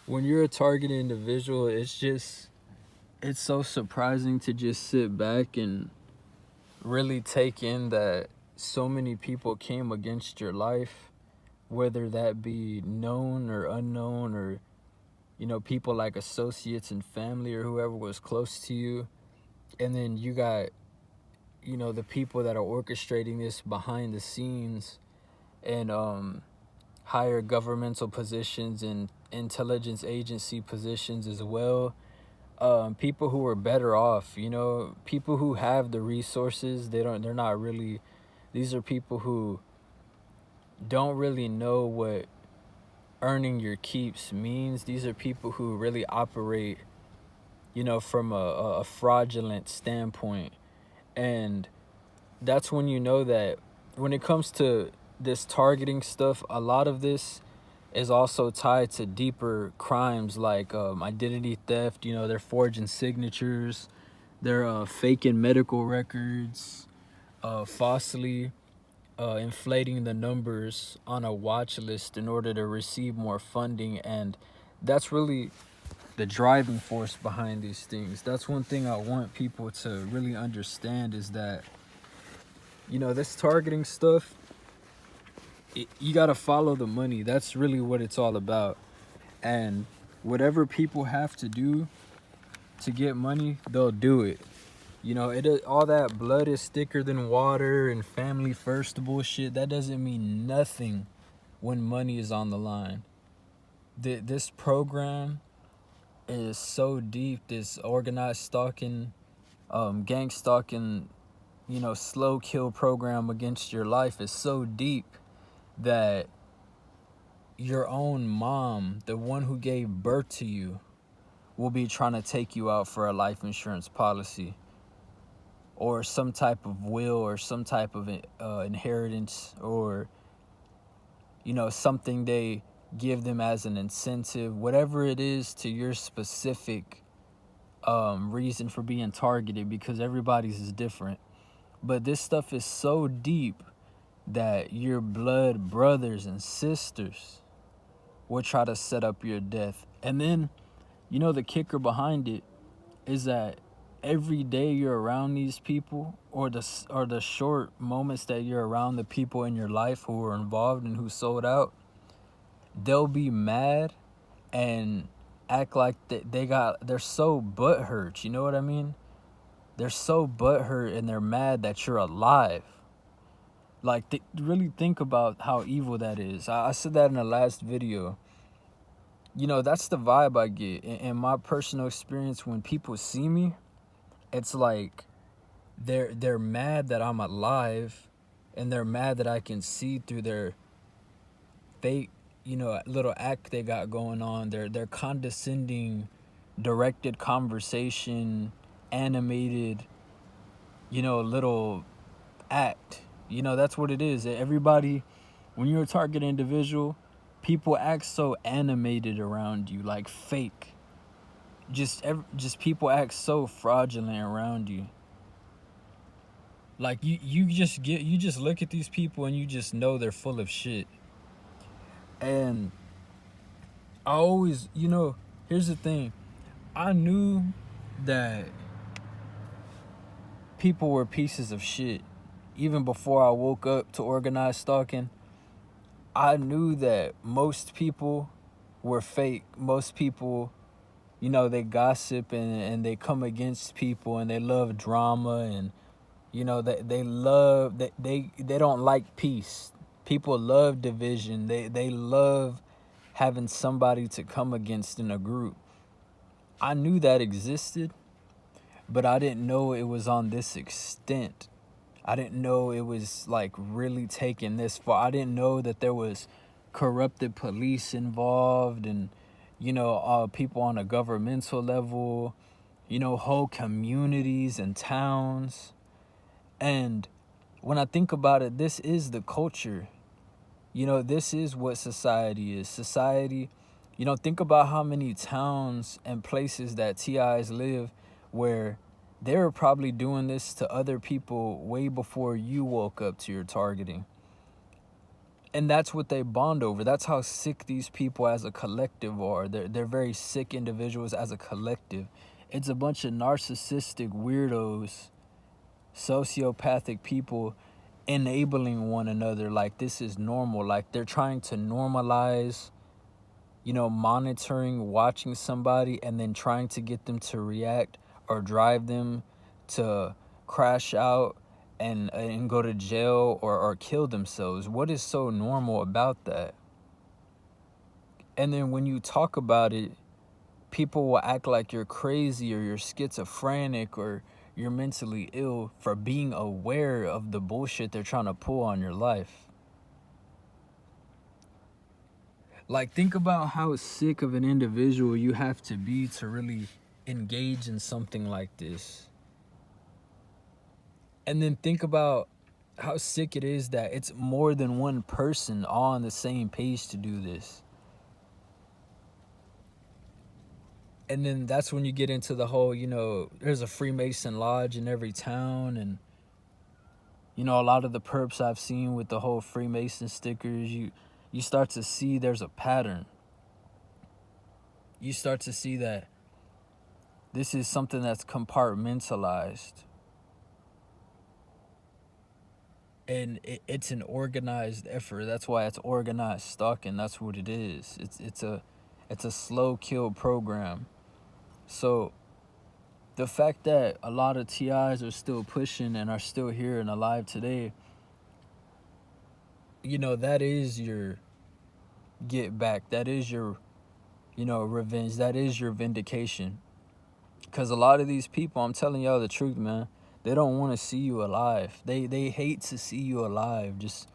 when you're a targeted individual, it's so surprising to just sit back and really take in that so many people came against your life, whether that be known or unknown, or people like associates and family or whoever was close to you. And then you got the people that are orchestrating this behind the scenes, and higher governmental positions and intelligence agency positions as well. People who are better off, people who have the resources. They're not really. These are people who don't really know what earning your keeps means. These are people who really operate, from a fraudulent standpoint. And that's when you know that when it comes to this targeting stuff, a lot of this is also tied to deeper crimes like identity theft. They're forging signatures, they're faking medical records, falsely inflating the numbers on a watch list in order to receive more funding. And that's really the driving force behind these things. That's one thing I want people to really understand, is that this targeting stuff, you got to follow the money. That's really what it's all about. And whatever people have to do to get money, they'll do it. All that blood is thicker than water and family first bullshit, that doesn't mean nothing when money is on the line. This program is so deep. This organized stalking, gangstalking, slow kill program against your life is so deep that your own mom, the one who gave birth to you, will be trying to take you out for a life insurance policy or some type of will or some type of inheritance, or something they give them as an incentive, whatever it is to your specific reason for being targeted, because everybody's is different. But this stuff is so deep that your blood brothers and sisters will try to set up your death. And then, the kicker behind it is that every day you're around these people, or the short moments that you're around the people in your life who are involved and who sold out, they'll be mad and act like they're so butthurt. You know what I mean? They're so butthurt and they're mad that you're alive. Like, really think about how evil that is. I said that in the last video. That's the vibe I get. In my personal experience, when people see me, it's like they're mad that I'm alive, and they're mad that I can see through their fake, little act they got going on. Their condescending, directed conversation, animated, little act. That's what it is. Everybody, when you're a target individual, people act so animated around you, like fake. Just people act so fraudulent around you. Like you just look at these people and you just know they're full of shit. And I always, here's the thing. I knew that people were pieces of shit even before I woke up to organized stalking. I knew that most people were fake. Most people, they gossip and they come against people, and they love drama, and they don't like peace. People love division. They love having somebody to come against in a group. I knew that existed, but I didn't know it was on this extent. I didn't know it was like really taken this far. I didn't know that there was corrupted police involved, and people on a governmental level, whole communities and towns. And when I think about it, this is the culture. This is what society is. Society, think about how many towns and places that TIs live where they were probably doing this to other people way before you woke up to your targeting. And that's what they bond over. That's how sick these people as a collective are. They're very sick individuals as a collective. It's a bunch of narcissistic weirdos, sociopathic people enabling one another like this is normal. Like they're trying to normalize, monitoring, watching somebody and then trying to get them to react or drive them to crash out and go to jail or kill themselves. What is so normal about that? And then when you talk about it, people will act like you're crazy or you're schizophrenic or you're mentally ill for being aware of the bullshit they're trying to pull on your life. Like, think about how sick of an individual you have to be to really engage in something like this. And then think about how sick it is that it's more than one person all on the same page to do this. And then that's when you get into the whole, there's a Freemason lodge in every town. And, a lot of the perps I've seen with the whole Freemason stickers, you start to see there's a pattern. You start to see that this is something that's compartmentalized. And it's an organized effort. That's why it's organized stalking. That's what it is. It's a slow kill program. So the fact that a lot of TIs are still pushing and are still here and alive today, that is your get back. That is your, revenge. That is your vindication. Because a lot of these people, I'm telling y'all the truth, man, they don't want to see you alive. They hate to see you alive. Just,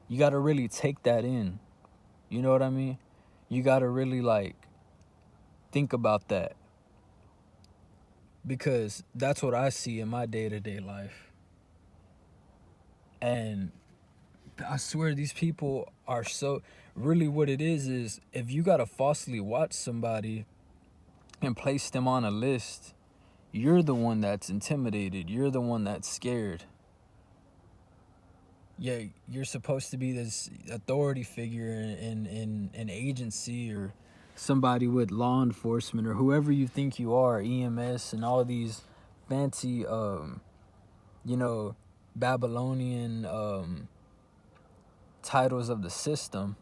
you got to really take that in. You know what I mean? You got to really, think about that. Because that's what I see in my day-to-day life. And I swear these people are so... Really what it is if you got to falsely watch somebody and place them on a list, you're the one that's intimidated. You're the one that's scared. Yeah, you're supposed to be this authority figure in an agency or somebody with law enforcement or whoever you think you are, EMS and all these fancy, Babylonian titles of the system.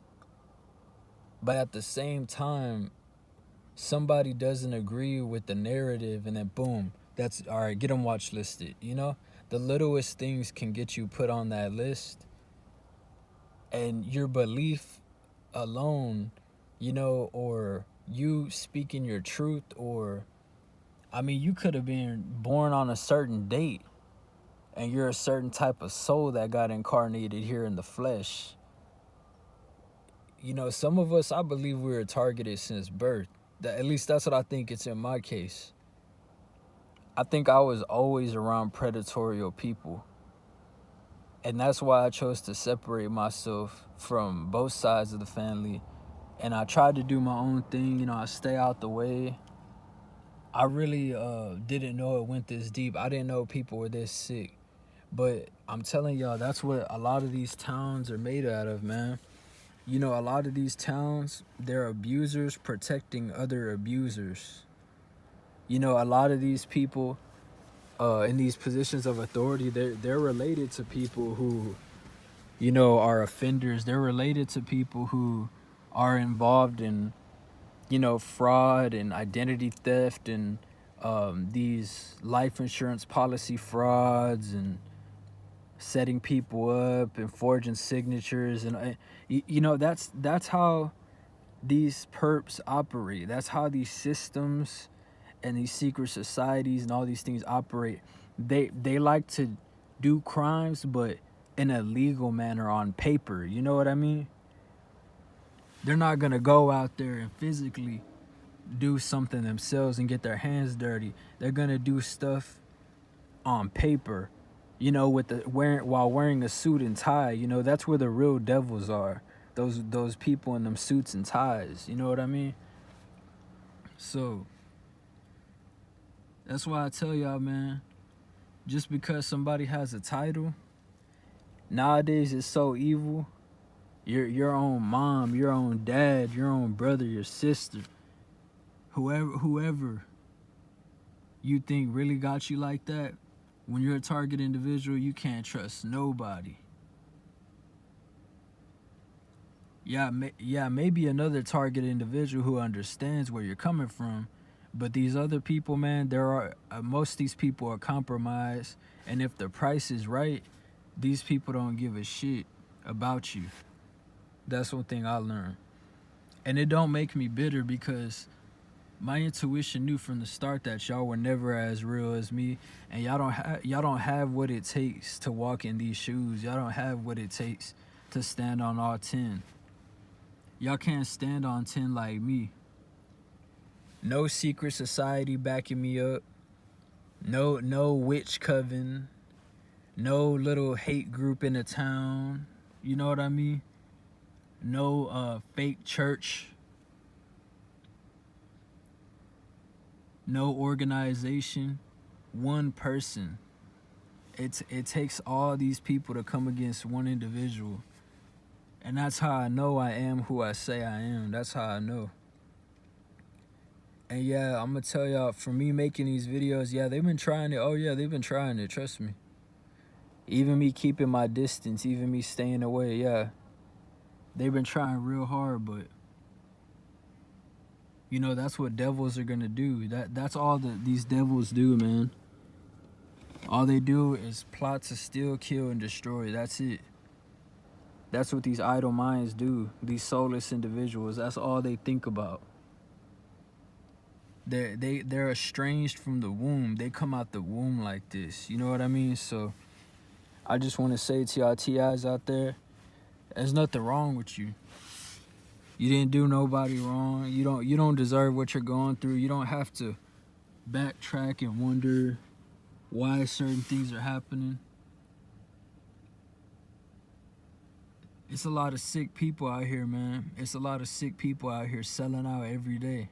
But at the same time, somebody doesn't agree with the narrative and then boom, that's all right, get them watch listed. The littlest things can get you put on that list, and your belief alone, or you speaking your truth, or you could have been born on a certain date and you're a certain type of soul that got incarnated here in the flesh. Some of us, I believe we were targeted since birth. At least that's what I think it's in my case. I think I was always around predatorial people. And that's why I chose to separate myself from both sides of the family. And I tried to do my own thing. I stay out the way. I really didn't know it went this deep. I didn't know people were this sick. But I'm telling y'all, that's what a lot of these towns are made out of, man. A lot of these towns, they're abusers protecting other abusers. A lot of these people in these positions of authority, they're related to people who, are offenders. They're related to people who are involved in, fraud and identity theft and these life insurance policy frauds and setting people up and forging signatures. And that's how these perps operate. That's how these systems and these secret societies and all these things operate. They like to do crimes, but in a legal manner on paper. You know what I mean? They're not gonna go out there and physically do something themselves and get their hands dirty. They're gonna do stuff on paper, with while wearing a suit and tie. That's where the real devils are. Those people in them suits and ties. You know what I mean? So that's why I tell y'all, man, just because somebody has a title, nowadays it's so evil. your own mom, your own dad, your own brother, your sister, whoever you think really got you like that, when you're a target individual, you can't trust nobody. Yeah, maybe another target individual who understands where you're coming from, but these other people, man, most of these people are compromised, and if the price is right, these people don't give a shit about you. That's one thing I learned, and it don't make me bitter because my intuition knew from the start that y'all were never as real as me, and y'all don't have what it takes to walk in these shoes. Y'all don't have what it takes to stand on all 10. Y'all can't stand on 10 like me. No secret society backing me up. No witch coven. No little hate group in the town. You know what I mean? No fake church. No organization. One person. It takes all these people to come against one individual. And that's how I know I am who I say I am. That's how I know. And yeah, I'm going to tell y'all, for me making these videos, yeah, they've been trying it. Oh, yeah, they've been trying it. Trust me. Even me keeping my distance, even me staying away, yeah. They've been trying real hard, but, you know, that's what devils are going to do. That's all that these devils do, man. All they do is plot to steal, kill, and destroy. That's it. That's what these idle minds do. These soulless individuals, that's all they think about. They're estranged from the womb. They come out the womb like this. You know what I mean? So I just want to say to y'all TIs out there, there's nothing wrong with you. You didn't do nobody wrong. You don't deserve what you're going through. You don't have to backtrack and wonder why certain things are happening. It's a lot of sick people out here, man. It's a lot of sick people out here selling out every day.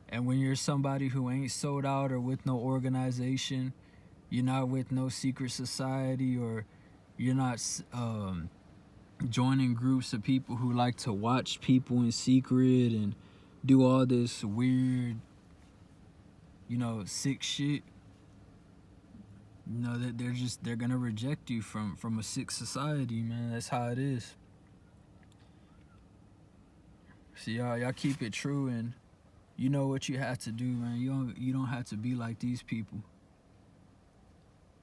And when you're somebody who ain't sold out or with no organization, you're not with no secret society, or you're not joining groups of people who like to watch people in secret and do all this weird, sick shit. That they're gonna reject you from a sick society, man. That's how it is. So y'all keep it true, and you know what you have to do, man. You don't have to be like these people.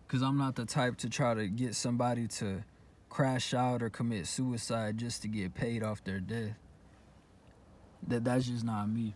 Cause I'm not the type to try to get somebody to crash out or commit suicide just to get paid off their death. That's just not me.